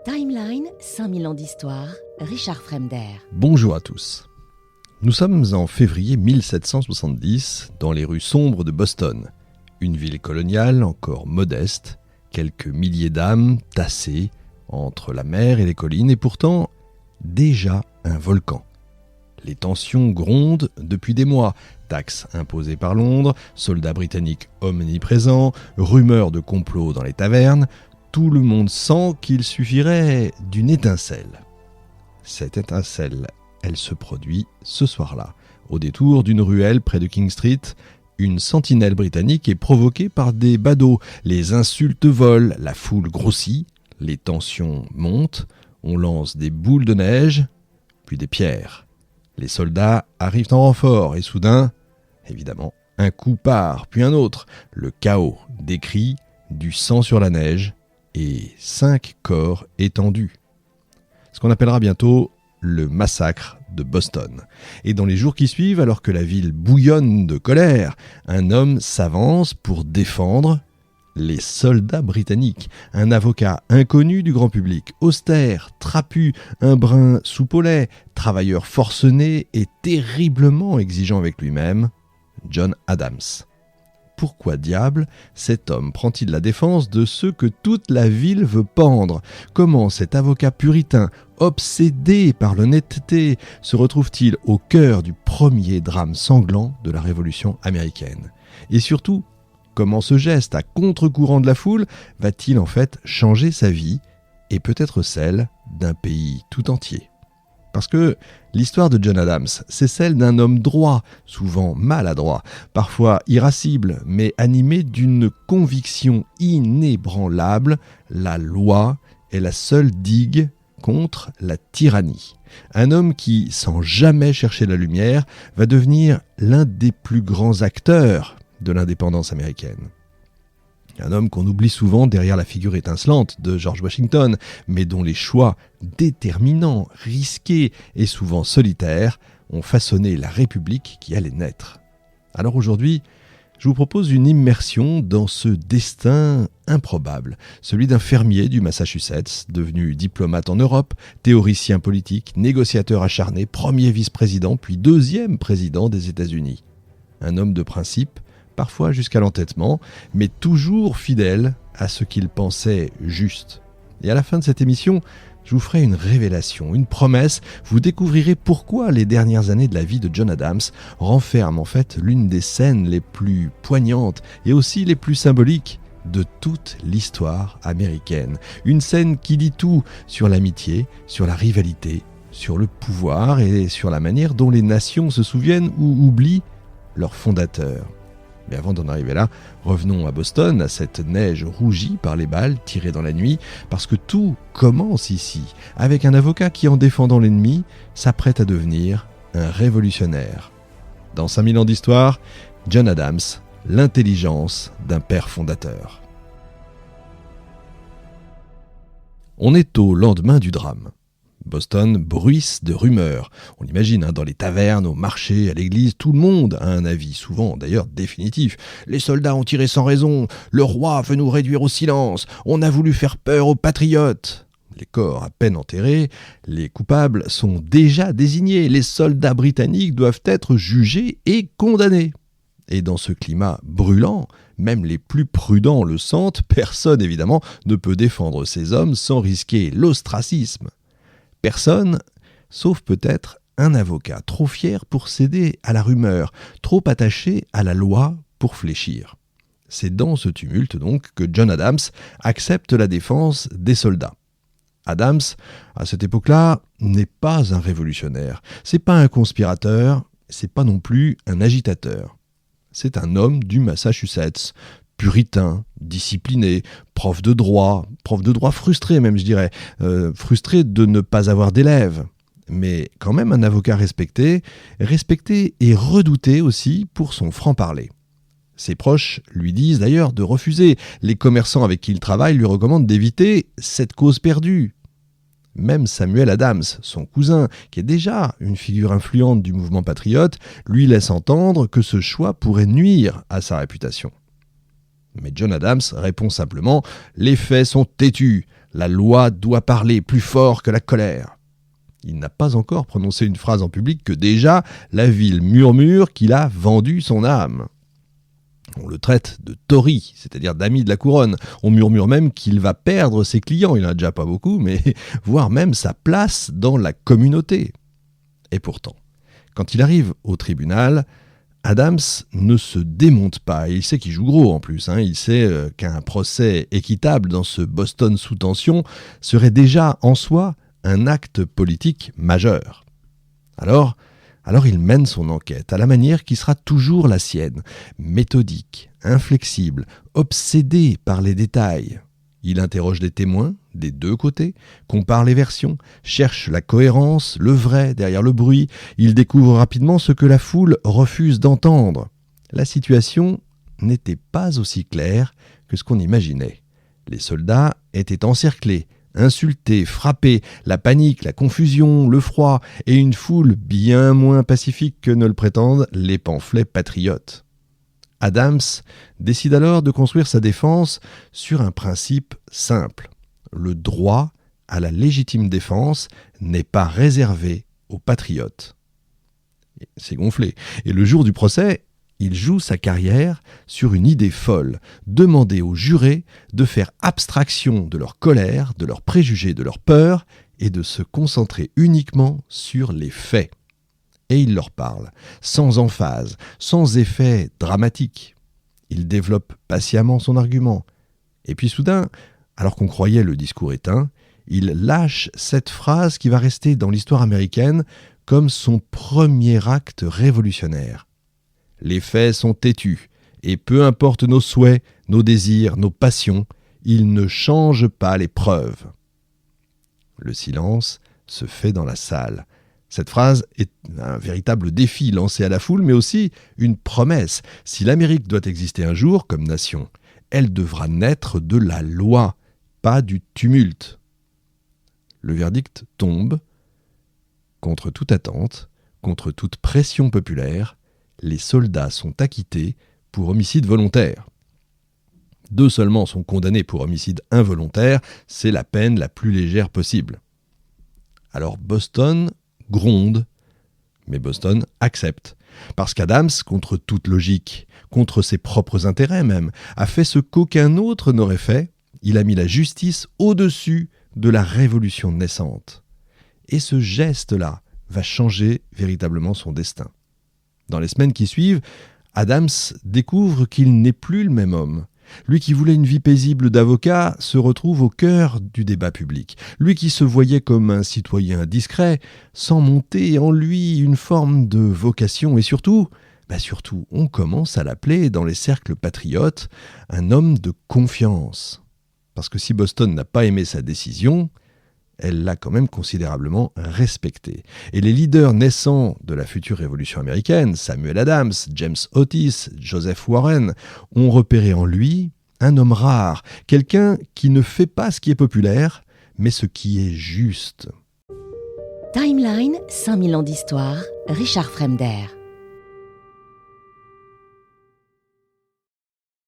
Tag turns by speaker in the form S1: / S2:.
S1: Timeline, 5000 ans d'histoire, Richard Fremder.
S2: Bonjour à tous. Nous sommes en février 1770 dans les rues sombres de Boston, une ville coloniale encore modeste, quelques milliers d'âmes tassées entre la mer et les collines et pourtant déjà un volcan. Les tensions grondent depuis des mois, taxes imposées par Londres, soldats britanniques omniprésents, rumeurs de complot dans les tavernes. Tout le monde sent qu'il suffirait d'une étincelle. Cette étincelle, elle se produit ce soir-là. Au détour d'une ruelle près de King Street, une sentinelle britannique est provoquée par des badauds. Les insultes volent, la foule grossit, les tensions montent, on lance des boules de neige, puis des pierres. Les soldats arrivent en renfort et soudain, évidemment, un coup part, puis un autre. Le chaos, des cris, du sang sur la neige et 5 corps étendus. Ce qu'on appellera bientôt le massacre de Boston. Et dans les jours qui suivent, alors que la ville bouillonne de colère, un homme s'avance pour défendre les soldats britanniques. Un avocat inconnu du grand public, austère, trapu, un brin soupe au lait, travailleur forcené et terriblement exigeant avec lui-même, John Adams. Pourquoi diable cet homme prend-il la défense de ceux que toute la ville veut pendre ? Comment cet avocat puritain, obsédé par l'honnêteté, se retrouve-t-il au cœur du premier drame sanglant de la Révolution américaine ? Et surtout, comment ce geste à contre-courant de la foule va-t-il en fait changer sa vie et peut-être celle d'un pays tout entier ? Parce que l'histoire de John Adams, c'est celle d'un homme droit, souvent maladroit, parfois irascible, mais animé d'une conviction inébranlable, la loi est la seule digue contre la tyrannie. Un homme qui, sans jamais chercher la lumière, va devenir l'un des plus grands acteurs de l'indépendance américaine. Un homme qu'on oublie souvent derrière la figure étincelante de George Washington, mais dont les choix déterminants, risqués et souvent solitaires ont façonné la République qui allait naître. Alors aujourd'hui, je vous propose une immersion dans ce destin improbable, celui d'un fermier du Massachusetts, devenu diplomate en Europe, théoricien politique, négociateur acharné, premier vice-président puis deuxième président des États-Unis. Un homme de principe, parfois jusqu'à l'entêtement, mais toujours fidèle à ce qu'il pensait juste. Et à la fin de cette émission, je vous ferai une révélation, une promesse. Vous découvrirez pourquoi les dernières années de la vie de John Adams renferment en fait l'une des scènes les plus poignantes et aussi les plus symboliques de toute l'histoire américaine. Une scène qui dit tout sur l'amitié, sur la rivalité, sur le pouvoir et sur la manière dont les nations se souviennent ou oublient leurs fondateurs. Mais avant d'en arriver là, revenons à Boston, à cette neige rougie par les balles tirées dans la nuit, parce que tout commence ici, avec un avocat qui, en défendant l'ennemi, s'apprête à devenir un révolutionnaire. Dans 5000 ans d'histoire, John Adams, l'intelligence d'un père fondateur. On est au lendemain du drame. Boston bruisse de rumeurs. On l'imagine, dans les tavernes, au marché, à l'église, tout le monde a un avis, souvent d'ailleurs définitif. Les soldats ont tiré sans raison, le roi veut nous réduire au silence, on a voulu faire peur aux patriotes. Les corps à peine enterrés, les coupables sont déjà désignés, les soldats britanniques doivent être jugés et condamnés. Et dans ce climat brûlant, même les plus prudents le sentent, personne évidemment ne peut défendre ces hommes sans risquer l'ostracisme. Personne, sauf peut-être un avocat, trop fier pour céder à la rumeur, trop attaché à la loi pour fléchir. C'est dans ce tumulte donc que John Adams accepte la défense des soldats. Adams, à cette époque-là, n'est pas un révolutionnaire, c'est pas un conspirateur, c'est pas non plus un agitateur. C'est un homme du Massachusetts, puritain, discipliné, prof de droit frustré même je dirais, frustré de ne pas avoir d'élèves, mais quand même un avocat respecté et redouté aussi pour son franc-parler. Ses proches lui disent d'ailleurs de refuser, les commerçants avec qui il travaille lui recommandent d'éviter cette cause perdue. Même Samuel Adams, son cousin, qui est déjà une figure influente du mouvement patriote, lui laisse entendre que ce choix pourrait nuire à sa réputation. Mais John Adams répond simplement « Les faits sont têtus. La loi doit parler plus fort que la colère. Il n'a pas encore prononcé une phrase en public que déjà la ville murmure qu'il a vendu son âme. On le traite de Tory, c'est-à-dire d'ami de la couronne. On murmure même qu'il va perdre ses clients, il n'en a déjà pas beaucoup, mais voire même sa place dans la communauté. Et pourtant, quand il arrive au tribunal, Adams ne se démonte pas. Il sait qu'il joue gros en plus. Il sait qu'un procès équitable dans ce Boston sous tension serait déjà en soi un acte politique majeur. Alors il mène son enquête à la manière qui sera toujours la sienne, méthodique, inflexible, obsédé par les détails. Il interroge les témoins des deux côtés, compare les versions, cherche la cohérence, le vrai derrière le bruit. Il découvre rapidement ce que la foule refuse d'entendre. La situation n'était pas aussi claire que ce qu'on imaginait. Les soldats étaient encerclés, insultés, frappés, la panique, la confusion, le froid et une foule bien moins pacifique que ne le prétendent les pamphlets patriotes. Adams décide alors de construire sa défense sur un principe simple. Le droit à la légitime défense n'est pas réservé aux patriotes. C'est gonflé. Et le jour du procès, il joue sa carrière sur une idée folle, demander aux jurés de faire abstraction de leur colère, de leurs préjugés, de leur peur, et de se concentrer uniquement sur les faits. Et il leur parle, sans emphase, sans effet dramatique. Il développe patiemment son argument. Et puis soudain, alors qu'on croyait le discours éteint, il lâche cette phrase qui va rester dans l'histoire américaine comme son premier acte révolutionnaire. Les faits sont têtus, et peu importe nos souhaits, nos désirs, nos passions, ils ne changent pas les preuves. Le silence se fait dans la salle. Cette phrase est un véritable défi lancé à la foule, mais aussi une promesse. Si l'Amérique doit exister un jour comme nation, elle devra naître de la loi, pas du tumulte. Le verdict tombe. Contre toute attente, contre toute pression populaire, les soldats sont acquittés pour homicide volontaire. 2 seulement sont condamnés pour homicide involontaire, c'est la peine la plus légère possible. Alors Boston gronde, mais Boston accepte. Parce qu'Adams, contre toute logique, contre ses propres intérêts même, a fait ce qu'aucun autre n'aurait fait, il a mis la justice au-dessus de la révolution naissante. Et ce geste-là va changer véritablement son destin. Dans les semaines qui suivent, Adams découvre qu'il n'est plus le même homme. Lui qui voulait une vie paisible d'avocat se retrouve au cœur du débat public. Lui qui se voyait comme un citoyen discret, sent monter en lui une forme de vocation et surtout, on commence à l'appeler dans les cercles patriotes un homme de confiance. Parce que si Boston n'a pas aimé sa décision, elle l'a quand même considérablement respecté. Et les leaders naissants de la future révolution américaine, Samuel Adams, James Otis, Joseph Warren, ont repéré en lui un homme rare, quelqu'un qui ne fait pas ce qui est populaire, mais ce qui est juste.
S1: Timeline, 5000 ans d'histoire, Richard Fremder.